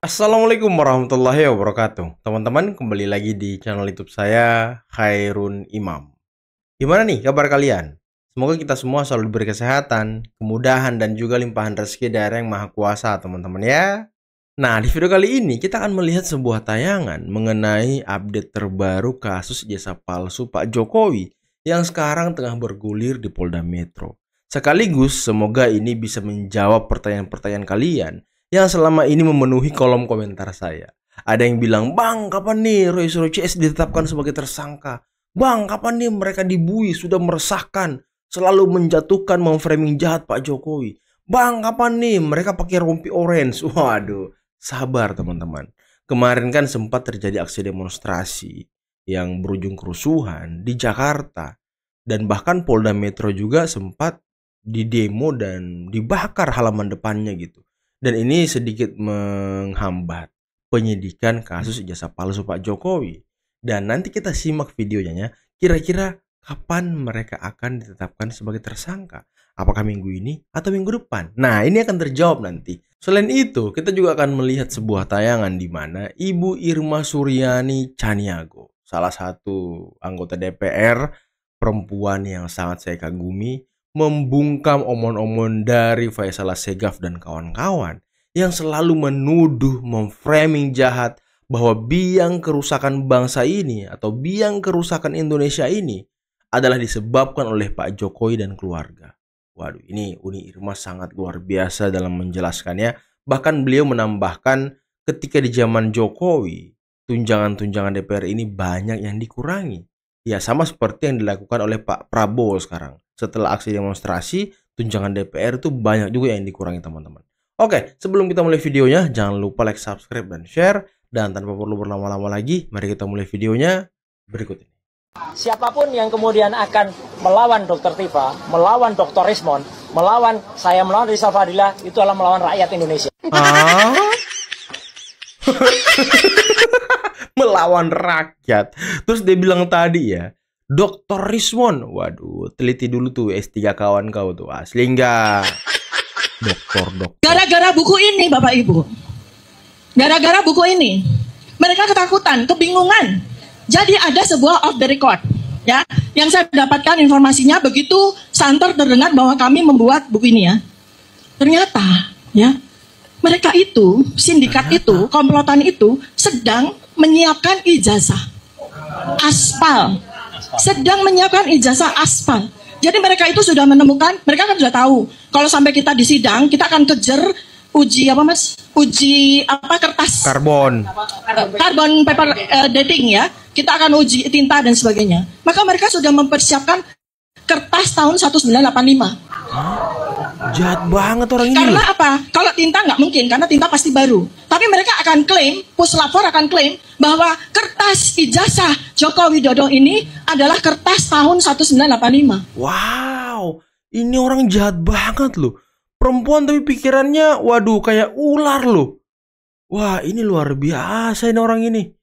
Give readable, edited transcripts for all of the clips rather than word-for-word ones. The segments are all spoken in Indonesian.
Assalamualaikum warahmatullahi wabarakatuh. Teman-teman, kembali lagi di channel YouTube saya, Khairun Imam. Gimana nih kabar kalian? Semoga kita semua selalu diberi kesehatan, kemudahan, dan juga limpahan rezeki dari Yang Maha Kuasa, teman-teman ya. Nah, di video kali ini kita akan melihat sebuah tayangan mengenai update terbaru kasus ijazah palsu Pak Jokowi yang sekarang tengah bergulir di Polda Metro. Sekaligus, semoga ini bisa menjawab pertanyaan-pertanyaan kalian yang selama ini memenuhi kolom komentar saya. Ada yang bilang, "Bang, kapan nih Roy Suryo CS ditetapkan sebagai tersangka? Bang, kapan nih mereka dibui, sudah meresahkan, selalu menjatuhkan, memframing jahat Pak Jokowi. Bang, kapan nih mereka pakai rompi orange?" Waduh, sabar teman-teman. Kemarin kan sempat terjadi aksi demonstrasi yang berujung kerusuhan di Jakarta. Dan bahkan Polda Metro juga sempat didemo dan dibakar halaman depannya gitu. Dan ini sedikit menghambat penyidikan kasus ijazah palsu Pak Jokowi. Dan nanti kita simak videonya ya. Kira-kira kapan mereka akan ditetapkan sebagai tersangka? Apakah minggu ini atau minggu depan? Nah, ini akan terjawab nanti. Selain itu, kita juga akan melihat sebuah tayangan di mana Ibu Irma Suryani Chaniago, salah satu anggota DPR perempuan yang sangat saya kagumi, membungkam omon-omon dari Faisal Assegaf dan kawan-kawan yang selalu menuduh, memframing jahat bahwa biang kerusakan bangsa ini atau biang kerusakan Indonesia ini adalah disebabkan oleh Pak Jokowi dan keluarga. Waduh, ini Uni Irma sangat luar biasa dalam menjelaskannya. Bahkan beliau menambahkan ketika di zaman Jokowi, tunjangan-tunjangan DPR ini banyak yang dikurangi. Ya, sama seperti yang dilakukan oleh Pak Prabowo sekarang. Setelah aksi demonstrasi, tunjangan DPR itu banyak juga yang dikurangi teman-teman. Oke, sebelum kita mulai videonya, jangan lupa like, subscribe, dan share. Dan tanpa perlu berlama-lama lagi, mari kita mulai videonya berikut ini. Siapapun yang kemudian akan melawan Dr. Tifa, melawan Dr. Rismon, melawan saya, melawan Rizal Fadila, itu adalah melawan rakyat Indonesia. Melawan rakyat. Terus dia bilang tadi ya, Dr. Rismon. Waduh, teliti dulu tuh S3 kawan kau tuh. Asli enggak? Dokter. Gara-gara buku ini, Bapak Ibu. Gara-gara buku ini, mereka ketakutan, kebingungan. Jadi ada sebuah off the record, ya, yang saya dapatkan informasinya begitu santer terdengar bahwa kami membuat buku ini ya. Ternyata, ya, mereka itu, sindikat itu, komplotan itu sedang menyiapkan ijazah aspal. Sedang menyiapkan ijazah aspal. Jadi mereka itu sudah menemukan, mereka kan sudah tahu. Kalau sampai kita di sidang, kita akan kejar uji apa mas? Uji apa kertas? Karbon Paper dating ya. Kita akan uji tinta dan sebagainya. Maka mereka sudah mempersiapkan kertas tahun 1985. Jahat banget orang ini. Karena apa? Kalau tinta nggak mungkin, karena tinta pasti baru. Tapi mereka akan klaim, puslapor akan klaim bahwa kertas ijazah Joko Widodo ini adalah kertas tahun 1985. Wow, ini orang jahat banget loh. Perempuan tapi pikirannya, waduh, kayak ular loh. Wah, ini luar biasa ini orang ini.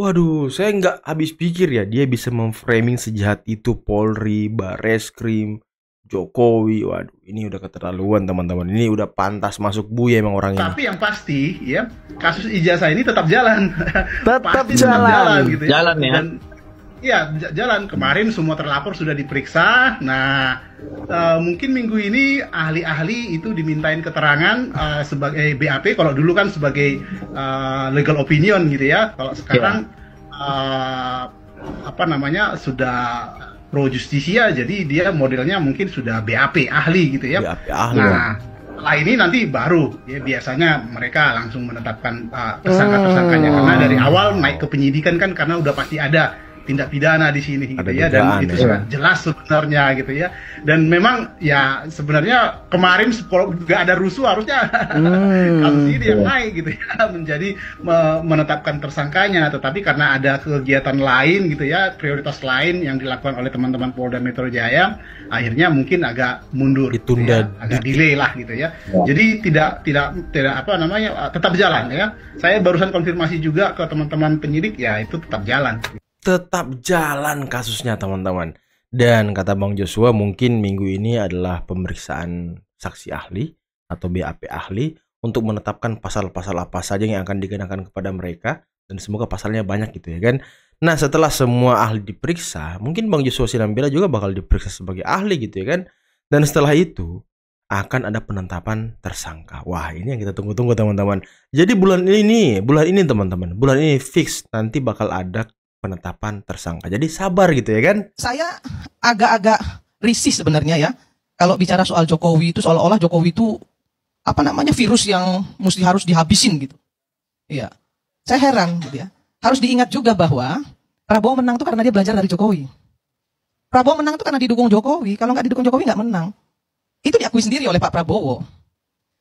Waduh, saya nggak habis pikir ya, dia bisa memframing sejahat itu Polri, Bareskrim, Jokowi. Waduh, ini udah keterlaluan teman-teman. Ini udah pantas masuk buaya emang orang ini. Tapi yang pasti ya, kasus ijazah ini tetap jalan. Tetap Pasti jalan gitu ya. Jalan ya. Dan ya jalan. Kemarin semua terlapor sudah diperiksa. Nah, mungkin minggu ini ahli-ahli itu dimintain keterangan sebagai BAP. Kalau dulu kan sebagai legal opinion gitu ya. Kalau sekarang apa namanya sudah pro justisia, jadi dia modelnya mungkin sudah BAP ahli gitu ya. BAP ahli. Nah, setelah ini nanti baru ya biasanya mereka langsung menetapkan tersangka-tersangkanya karena dari awal naik ke penyidikan kan karena udah pasti ada tindak pidana di sini gitu ya, dan itu sangat jelas sebenarnya gitu ya. Dan memang ya sebenarnya kemarin nggak ada rusuh harusnya kasus ini yang naik gitu ya menjadi menetapkan tersangkanya, tetapi karena ada kegiatan lain gitu ya, prioritas lain yang dilakukan oleh teman-teman Polda Metro Jaya, akhirnya mungkin agak mundur, ditunda, gitu ya, agak delay lah gitu ya. Jadi tidak apa namanya tetap jalan ya. Saya barusan konfirmasi juga ke teman-teman penyidik ya, itu tetap jalan. Tetap jalan kasusnya teman-teman. Dan kata Bang Joshua mungkin minggu ini adalah pemeriksaan saksi ahli atau BAP ahli untuk menetapkan pasal-pasal apa saja yang akan dikenakan kepada mereka, dan semoga pasalnya banyak gitu ya kan. Nah, setelah semua ahli diperiksa, mungkin Bang Joshua Sinambela juga bakal diperiksa sebagai ahli gitu ya kan. Dan setelah itu akan ada penetapan tersangka. Wah, ini yang kita tunggu-tunggu teman-teman. Jadi bulan ini teman-teman, bulan ini fix nanti bakal ada penetapan tersangka. Jadi sabar gitu ya kan. Saya agak-agak risih sebenarnya ya. Kalau bicara soal Jokowi itu seolah-olah Jokowi itu apa namanya virus yang mesti harus dihabisin gitu. Iya. Saya heran gitu ya. Harus diingat juga bahwa Prabowo menang itu karena dia belajar dari Jokowi. Prabowo menang itu karena didukung Jokowi. Kalau nggak didukung Jokowi nggak menang. Itu diakui sendiri oleh Pak Prabowo.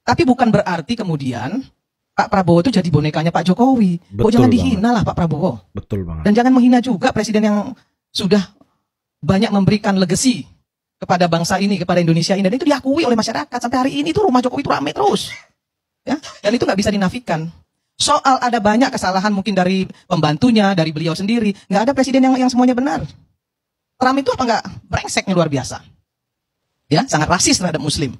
Tapi bukan berarti kemudian Pak Prabowo itu jadi bonekanya Pak Jokowi. Jangan dihina lah Pak Prabowo. Betul banget. Dan jangan menghina juga presiden yang sudah banyak memberikan legacy kepada bangsa ini, kepada Indonesia ini. Dan itu diakui oleh masyarakat. Sampai hari ini tuh rumah Jokowi itu ramai terus. Ya? Dan itu nggak bisa dinafikan. Soal ada banyak kesalahan mungkin dari pembantunya, dari beliau sendiri. Nggak ada presiden yang semuanya benar. Trump itu apa nggak brengseknya luar biasa. Ya, sangat rasis terhadap Muslim.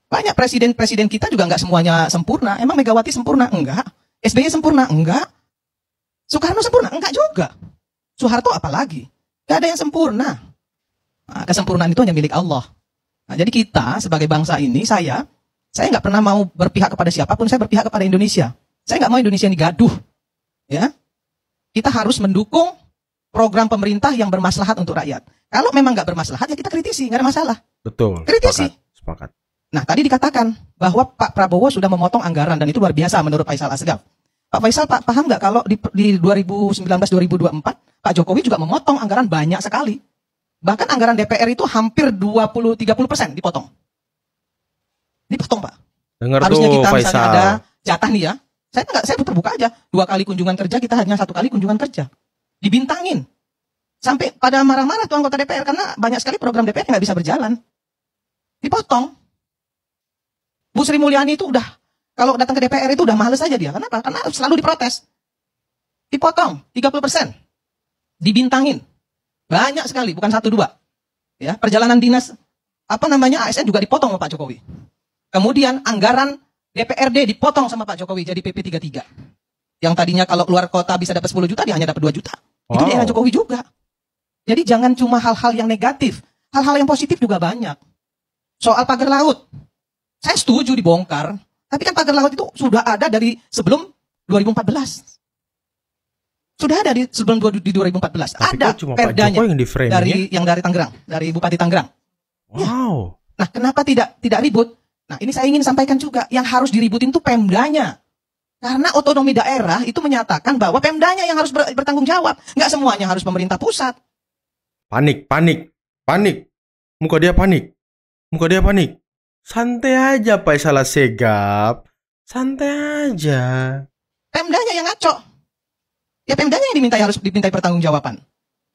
Banyak presiden-presiden kita juga nggak semuanya sempurna. Emang Megawati sempurna? Enggak. SBY sempurna? Enggak. Soekarno sempurna? Enggak juga. Soeharto apalagi? Nggak ada yang sempurna. Nah, kesempurnaan itu hanya milik Allah. Nah, jadi kita sebagai bangsa ini, saya nggak pernah mau berpihak kepada siapapun. Saya berpihak kepada Indonesia. Saya nggak mau Indonesia ini gaduh. Ya, kita harus mendukung program pemerintah yang bermaslahat untuk rakyat. Kalau memang nggak bermaslahat, ya kita kritisi, nggak ada masalah. Betul. Kritisi. Sepakat. Nah, tadi dikatakan bahwa Pak Prabowo sudah memotong anggaran, dan itu luar biasa menurut Faisal Asgaf. Pak Faisal, Pak paham nggak kalau di 2019-2024, Pak Jokowi juga memotong anggaran banyak sekali. Bahkan anggaran DPR itu hampir 20-30% dipotong. Dipotong, Pak. Dengar harusnya tuh, kita Faisal. misalnya ada jatah nih ya. Saya terbuka aja. 2 kali kunjungan kerja, kita hanya 1 kali kunjungan kerja. Dibintangin. Sampai pada marah-marah tuh anggota DPR karena banyak sekali program DPR yang nggak bisa berjalan. Dipotong. Bu Sri Mulyani itu udah, kalau datang ke DPR itu udah males aja dia. Kenapa? Karena selalu diprotes. Dipotong 30%. Dibintangin. Banyak sekali, bukan 1-2. Ya, perjalanan dinas ASN juga dipotong sama Pak Jokowi. Kemudian anggaran DPRD dipotong sama Pak Jokowi jadi PP 33. Yang tadinya kalau keluar kota bisa dapat 10 juta, dia hanya dapat 2 juta. Itu di era Jokowi juga. Jadi jangan cuma hal-hal yang negatif. Hal-hal yang positif juga banyak. Soal pagar laut. Saya setuju dibongkar. Tapi kan pagar laut itu sudah ada dari sebelum 2014. Sudah ada di sebelum di 2014. Tapi ada cuma perdanya Pak Jokowi yang di-framing dari Tangerang, dari Bupati Tangerang. Wow. Ya. Nah, kenapa tidak ribut? Nah, ini saya ingin sampaikan juga. Yang harus diributin itu Pemdanya. Karena otonomi daerah itu menyatakan bahwa Pemdanya yang harus bertanggung jawab. Nggak semuanya harus pemerintah pusat. Panik. Muka dia panik. Santai aja, Pak Salah Segap. Santai aja. Pemdanya yang ngaco. Ya Pemdanya yang harus dimintai pertanggungjawaban.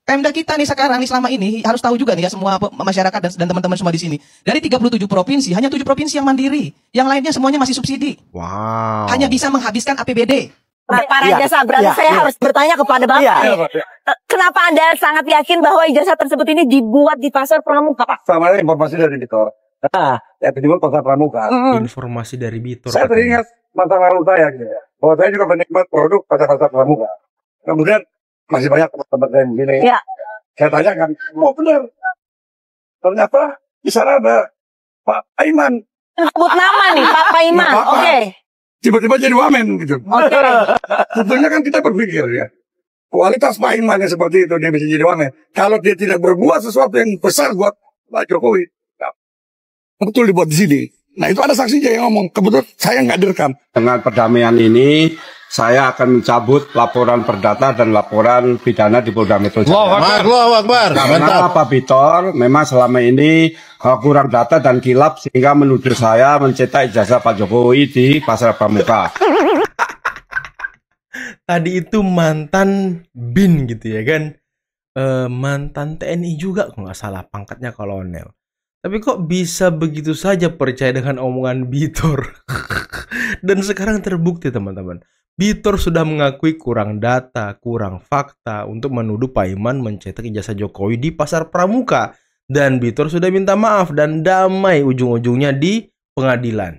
Pemda kita nih sekarang nih selama ini harus tahu juga nih ya semua masyarakat dan teman-teman semua di sini. Dari 37 provinsi, hanya 7 provinsi yang mandiri. Yang lainnya semuanya masih subsidi. Wow. Hanya bisa menghabiskan APBD. Pak Rajasa, berarti saya harus bertanya kepada Bapak nih. Kenapa Anda sangat yakin bahwa ijazah tersebut ini dibuat di Pasar Pramuka, Pak? Sama informasi dari Bitor. Nah, yang kedua Pasar Pramuka. Informasi dari Bitor. Saya teringat masa lalu saya, gitu ya, bahwa saya juga penikmat produk Pasar Pramuka. Kemudian masih banyak teman-teman saya begini. Ya. Saya tanyakan, benar. Ternyata di sana ada Pak Aiman. Sebut nama nih, Pak Paiman. Oke. Tiba-tiba jadi wamen gitu. Oke. Tentunya kan kita berpikir ya, kualitas Pak Aiman yang seperti itu dia bisa jadi wamen. Kalau dia tidak berbuat sesuatu yang besar buat Pak Jokowi, ya, betul dibuat di sini. Nah itu ada saksinya yang ngomong, kebetulan saya nggak direkam. Dengan perdamaian ini, saya akan mencabut laporan perdata dan laporan pidana di Polda Metro Jaya. Allahu Akbar. Karena Pak Bitor memang selama ini kurang data dan kilap sehingga menuduh saya mencetak ijazah Pak Jokowi di Pasar Pramuka. Tadi itu mantan BIN gitu ya kan. Mantan TNI juga kalau nggak salah, pangkatnya kolonel. Tapi kok bisa begitu saja percaya dengan omongan Bitor? Dan sekarang terbukti teman-teman. Bitor sudah mengakui kurang data, kurang fakta untuk menuduh Pak Iman mencetak ijazah Jokowi di Pasar Pramuka. Dan Bitor sudah minta maaf dan damai ujung-ujungnya di pengadilan.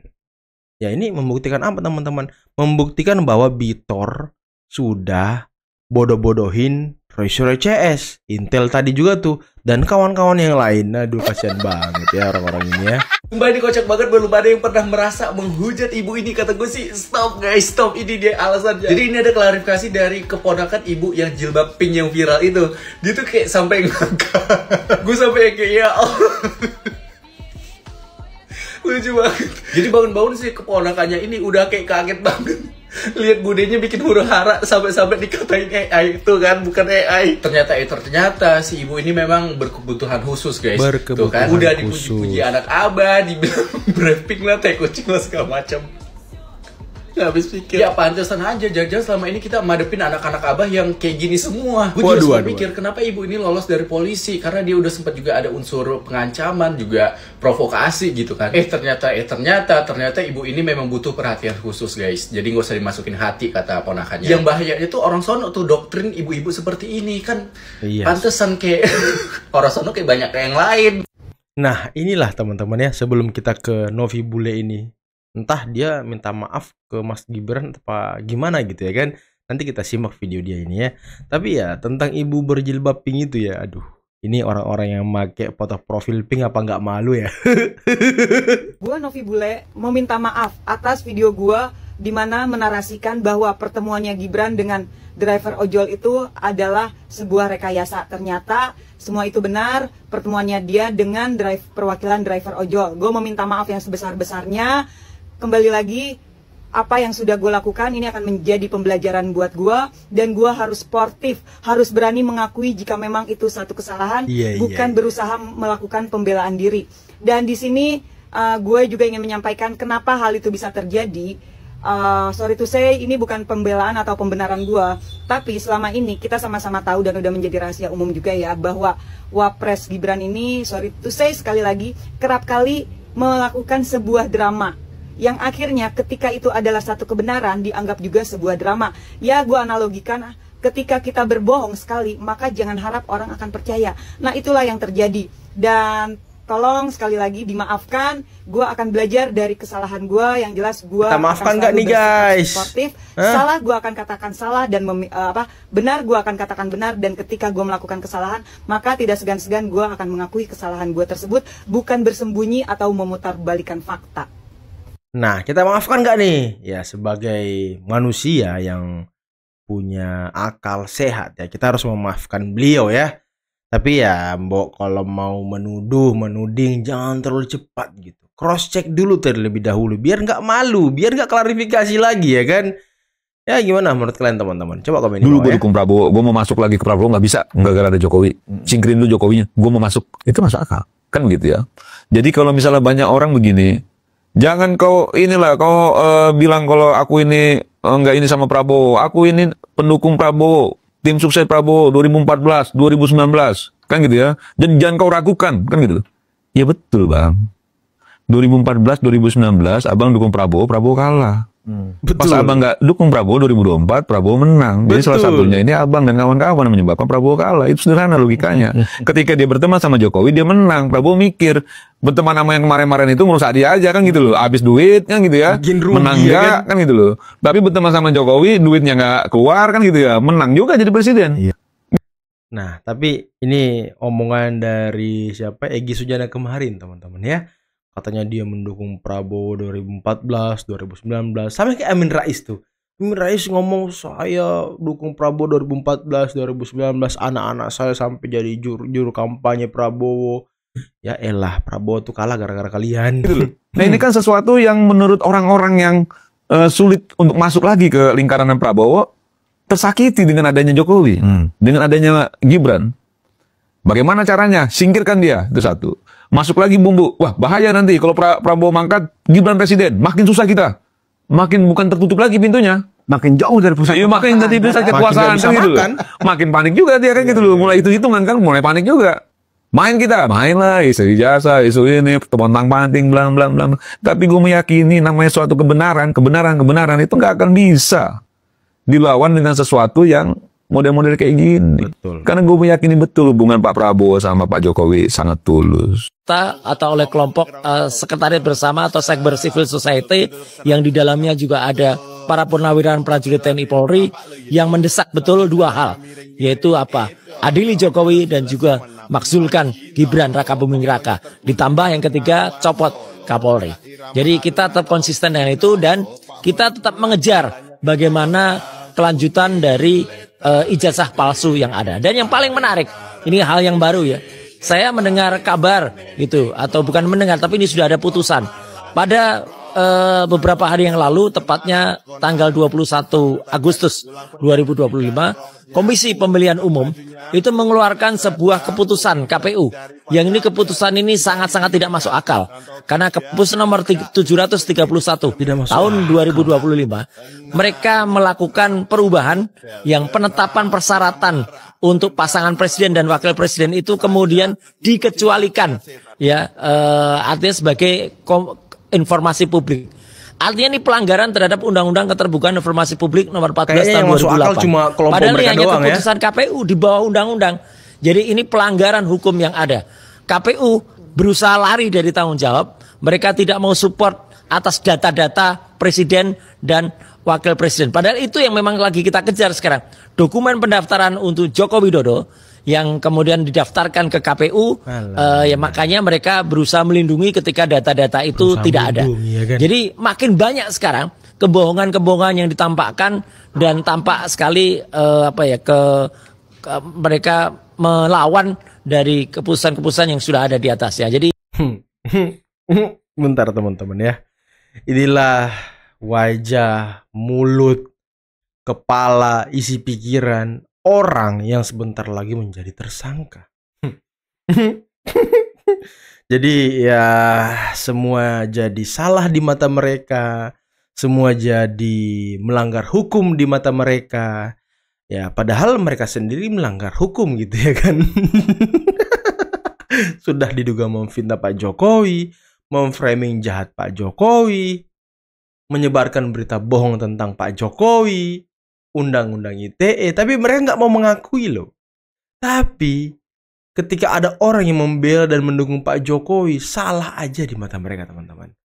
Ya ini membuktikan apa teman-teman? Membuktikan bahwa Bitor sudah bodoh-bodohin Roy CS, Intel tadi juga tuh, dan kawan-kawan yang lain. Aduh, kasihan banget ya orang-orang ini ya. Mbak ini kocak banget, belum ada yang pernah merasa menghujat ibu ini. Kata gue sih, stop guys, stop. Ini dia alasannya. Jadi ini ada klarifikasi dari keponakan ibu yang jilbab pink yang viral itu. Dia tuh kayak sampai ngangkat. Gue sampai kayak ya Allah. Lucu banget. Jadi bangun-bangun sih keponakannya ini udah kayak kaget banget. Lihat budenya bikin huru hara sampai-sampai dikatain AI itu kan, bukan AI. Ternyata si ibu ini memang berkebutuhan khusus guys. Tuh kan udah dipuji-puji anak abah, dibilang Blackpink lah, teh kucing lah segala macam. Gak habis pikir. Ya pantesan aja jangan selama ini kita madepin anak-anak abah yang kayak gini semua. Gue juga mikir kenapa ibu ini lolos dari polisi, karena dia udah sempat juga ada unsur pengancaman, juga provokasi gitu kan. Ternyata ibu ini memang butuh perhatian khusus guys. Jadi gak usah dimasukin hati kata ponakannya. Yang bahayanya tuh orang sono tuh doktrin ibu-ibu seperti ini kan. Pantesan kayak orang sono kayak banyak yang lain. Nah inilah teman-teman ya, sebelum kita ke Novi Bule ini, entah dia minta maaf ke Mas Gibran apa gimana gitu ya kan. Nanti kita simak video dia ini ya. Tapi ya tentang ibu berjilbab pink itu ya, aduh, ini orang-orang yang make foto profil pink apa nggak malu ya. Gua Novi Bule mau minta maaf atas video gua di mana menarasikan bahwa pertemuannya Gibran dengan driver ojol itu adalah sebuah rekayasa. Ternyata semua itu benar, pertemuannya dia dengan perwakilan driver ojol. Gue mau minta maaf yang sebesar-besarnya. Kembali lagi, apa yang sudah gue lakukan ini akan menjadi pembelajaran buat gue, dan gue harus sportif, harus berani mengakui jika memang itu satu kesalahan, bukan berusaha melakukan pembelaan diri. Dan di sini gue juga ingin menyampaikan kenapa hal itu bisa terjadi. Sorry to say, ini bukan pembelaan atau pembenaran gue, tapi selama ini kita sama-sama tahu dan udah menjadi rahasia umum juga ya, bahwa Wapres Gibran ini, sorry to say sekali lagi, kerap kali melakukan sebuah drama yang akhirnya ketika itu adalah satu kebenaran dianggap juga sebuah drama. Ya gue analogikan, ketika kita berbohong sekali maka jangan harap orang akan percaya. Nah itulah yang terjadi, dan tolong sekali lagi dimaafkan. Gue akan belajar dari kesalahan gue. Yang jelas gue kita maafkan gak nih guys? Sportif. Salah gue akan katakan salah, dan benar gue akan katakan benar. Dan ketika gue melakukan kesalahan, maka tidak segan-segan gue akan mengakui kesalahan gue tersebut, bukan bersembunyi atau memutarbalikan fakta. Nah, kita maafkan nggak nih? Ya, sebagai manusia yang punya akal sehat ya, kita harus memaafkan beliau ya. Tapi ya, Mbok, kalau mau menuding, jangan terlalu cepat gitu. Cross check dulu terlebih dahulu, biar nggak malu, biar nggak klarifikasi lagi ya kan. Ya gimana menurut kalian teman-teman? Coba komen dulu. Gue dukung Prabowo, gue mau masuk lagi ke Prabowo nggak bisa, nggak gara ada Jokowi. Singkirin dulu Jokowinya, gue mau masuk. Itu masuk akal, kan gitu ya. Jadi kalau misalnya banyak orang begini, jangan kau bilang kalau aku ini enggak ini sama Prabowo. Aku ini pendukung Prabowo, tim sukses Prabowo 2014, 2019, kan gitu ya. Jadi jangan kau ragukan, kan gitu. Ya betul bang. 2014, 2019, abang dukung Prabowo, Prabowo kalah. Pas abang nggak dukung Prabowo 2024, Prabowo menang. Jadi salah satunya ini abang dan kawan-kawan menyebabkan Prabowo kalah. Itu sederhana logikanya. Ketika dia berteman sama Jokowi, dia menang. Prabowo mikir, berteman sama yang kemarin-kemarin itu merusak dia aja kan gitu loh. Habis duit kan gitu ya. Menang nggak kan gitu loh. Tapi berteman sama Jokowi, duitnya nggak keluar kan gitu ya. Menang juga jadi presiden. Nah, tapi ini omongan dari siapa? Egy Sujana kemarin teman-teman ya. Katanya dia mendukung Prabowo 2014, 2019. Sama kayak Amin Rais tuh. Amin Rais ngomong, saya dukung Prabowo 2014, 2019. Anak-anak saya sampai jadi juru kampanye Prabowo. Ya elah, Prabowo tuh kalah gara-gara kalian. Nah ini kan sesuatu yang menurut orang-orang yang sulit untuk masuk lagi ke lingkaran Prabowo, tersakiti dengan adanya Jokowi. Dengan adanya Gibran. Bagaimana caranya? Singkirkan dia, itu satu. Masuk lagi bumbu. Wah, bahaya nanti kalau Prabowo mangkat, Gibran presiden. Makin susah kita. Makin bukan tertutup lagi pintunya. Makin jauh dari pusat. Iya, makin dari pusat kekuasaan kan gitu loh. Makin panik juga dia kan gitu loh. Mulai itu hitungan kan, mulai panik juga. Main kita, main lah, isu jasa, isu ini, pontang-panting, blang. Tapi gue meyakini namanya suatu kebenaran itu nggak akan bisa dilawan dengan sesuatu yang model-model kayak gini. Betul. Karena gue meyakini betul hubungan Pak Prabowo sama Pak Jokowi sangat tulus. Atau oleh kelompok sekretariat bersama atau sekber civil society yang di dalamnya juga ada para purnawirawan prajurit TNI Polri yang mendesak betul dua hal, yaitu apa? Adili Jokowi dan juga makzulkan Gibran Raka Buming Raka. Ditambah yang ketiga, copot Kapolri. Jadi kita tetap konsisten dengan itu dan kita tetap mengejar bagaimana kelanjutan dari ijazah palsu yang ada. Dan yang paling menarik, ini hal yang baru ya. Saya mendengar kabar gitu, atau bukan mendengar, tapi ini sudah ada putusan. Pada beberapa hari yang lalu, tepatnya tanggal 21 Agustus 2025, Komisi Pemilihan Umum itu mengeluarkan sebuah keputusan KPU. Yang ini keputusan ini sangat-sangat tidak masuk akal. Karena keputusan nomor 731 tahun 2025, mereka melakukan perubahan yang penetapan persyaratan untuk pasangan presiden dan wakil presiden itu kemudian dikecualikan, ya, artinya sebagai informasi publik. Artinya ini pelanggaran terhadap Undang-Undang Keterbukaan Informasi Publik nomor 14 tahun 2008. Padahal ini hanya keputusan KPU di bawah undang-undang. Jadi ini pelanggaran hukum yang ada. KPU berusaha lari dari tanggung jawab. Mereka tidak mau support atas data-data presiden dan wakil presiden. Padahal itu yang memang lagi kita kejar sekarang. Dokumen pendaftaran untuk Joko Widodo yang kemudian didaftarkan ke KPU, ya makanya mereka berusaha melindungi ketika data-data itu tidak ada. Ya kan? Jadi makin banyak sekarang kebohongan-kebohongan yang ditampakkan dan tampak sekali mereka melawan dari keputusan-keputusan yang sudah ada di atasnya. Jadi bentar teman-teman ya. Inilah wajah, mulut, kepala, isi pikiran orang yang sebentar lagi menjadi tersangka. Jadi ya semua jadi salah di mata mereka, semua jadi melanggar hukum di mata mereka. Ya padahal mereka sendiri melanggar hukum gitu ya kan. Sudah diduga memfitnah Pak Jokowi, memframing jahat Pak Jokowi, menyebarkan berita bohong tentang Pak Jokowi, Undang-Undang ITE, tapi mereka nggak mau mengakui loh. Tapi ketika ada orang yang membela dan mendukung Pak Jokowi, salah aja di mata mereka teman-teman.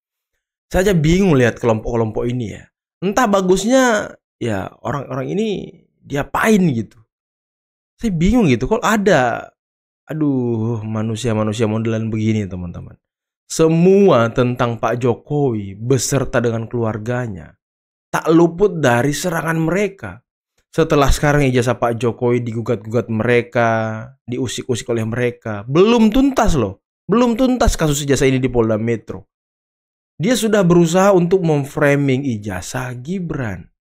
Saya aja bingung lihat kelompok-kelompok ini ya. Entah bagusnya ya orang-orang ini diapain gitu. Saya bingung gitu. Kalau ada, manusia-manusia modelan begini teman-teman. Semua tentang Pak Jokowi beserta dengan keluarganya tak luput dari serangan mereka. Setelah sekarang ijazah Pak Jokowi digugat-gugat mereka, diusik-usik oleh mereka. Belum tuntas loh. Belum tuntas kasus ijazah ini di Polda Metro. Dia sudah berusaha untuk memframing ijazah Gibran.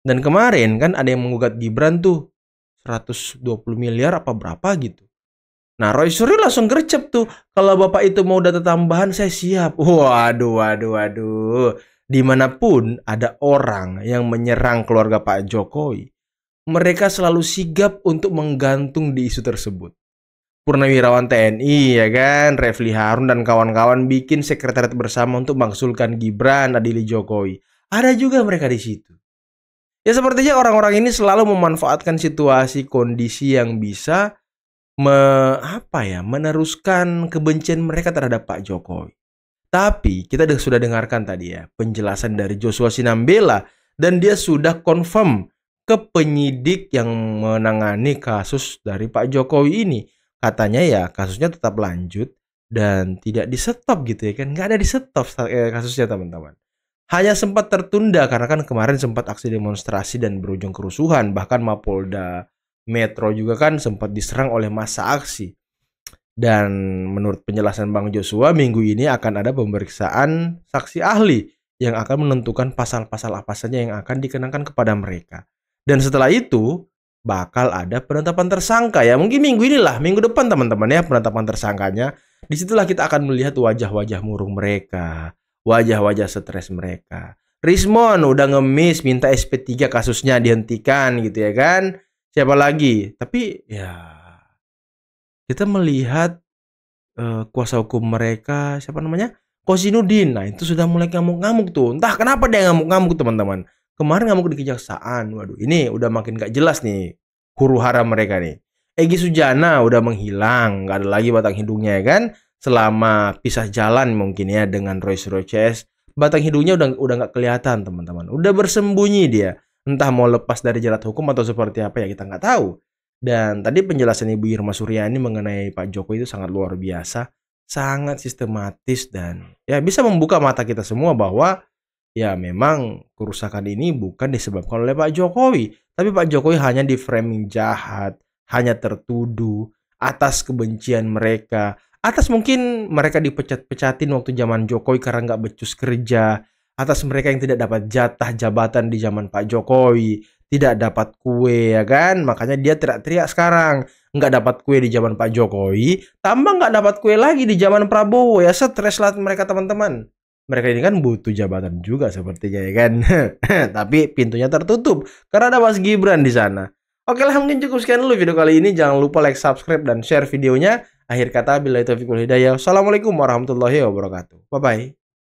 Dan kemarin kan ada yang menggugat Gibran tuh 120 miliar apa berapa gitu. Nah Roy Suryo langsung gercep tuh. Kalau Bapak itu mau data tambahan saya siap. Waduh. Dimanapun ada orang yang menyerang keluarga Pak Jokowi, mereka selalu sigap untuk menggantung di isu tersebut. Purnawirawan TNI ya kan, Refli Harun dan kawan-kawan bikin sekretariat bersama untuk makzulkan Gibran adili Jokowi. Ada juga mereka di situ. Ya sepertinya orang-orang ini selalu memanfaatkan situasi kondisi yang bisa meneruskan kebencian mereka terhadap Pak Jokowi. Tapi kita sudah dengarkan tadi ya penjelasan dari Joshua Sinambela dan dia sudah confirm ke penyidik yang menangani kasus dari Pak Jokowi ini. Katanya ya kasusnya tetap lanjut dan tidak di stop gitu ya kan. Nggak ada di stop kasusnya teman-teman. Hanya sempat tertunda karena kan kemarin sempat aksi demonstrasi dan berujung kerusuhan. Bahkan Mapolda Metro juga kan sempat diserang oleh massa aksi. Dan menurut penjelasan Bang Joshua, minggu ini akan ada pemeriksaan saksi ahli yang akan menentukan pasal-pasal apa saja yang akan dikenakan kepada mereka. Dan setelah itu bakal ada penetapan tersangka ya. Mungkin minggu inilah, minggu depan teman-teman ya penetapan tersangkanya. Disitulah kita akan melihat wajah-wajah murung mereka, wajah-wajah stres mereka. Rismon udah ngemis minta SP3 kasusnya dihentikan gitu ya kan. Siapa lagi? Tapi ya kita melihat kuasa hukum mereka, siapa namanya? Kozinudin. Nah, itu sudah mulai ngamuk-ngamuk tuh. Entah kenapa dia ngamuk-ngamuk, teman-teman. Kemarin ngamuk di kejaksaan. Waduh, ini udah makin gak jelas nih huru hara mereka nih. Egy Sujana udah menghilang, nggak ada lagi batang hidungnya ya kan. Selama pisah jalan mungkin ya dengan Rolls-Royce CS, batang hidungnya udah nggak kelihatan teman-teman. Udah bersembunyi dia. Entah mau lepas dari jerat hukum atau seperti apa ya kita nggak tahu. Dan tadi penjelasan Ibu Irma Suryani mengenai Pak Jokowi itu sangat luar biasa, sangat sistematis dan ya bisa membuka mata kita semua bahwa ya memang kerusakan ini bukan disebabkan oleh Pak Jokowi, tapi Pak Jokowi hanya di framing jahat, hanya tertuduh atas kebencian mereka, atas mungkin mereka dipecat-pecatin waktu zaman Jokowi karena nggak becus kerja, atas mereka yang tidak dapat jatah jabatan di zaman Pak Jokowi, tidak dapat kue ya kan, makanya dia teriak-teriak sekarang nggak dapat kue di zaman Pak Jokowi, tambah nggak dapat kue lagi di zaman Prabowo, ya stres lah mereka teman-teman. Mereka ini kan butuh jabatan juga sepertinya ya kan, tapi pintunya tertutup karena ada Mas Gibran di sana. Oke lah, mungkin cukup sekian dulu video kali ini. Jangan lupa like, subscribe, dan share videonya. Akhir kata, billahi taufiq wal hidayah. Assalamualaikum warahmatullahi wabarakatuh. Bye bye.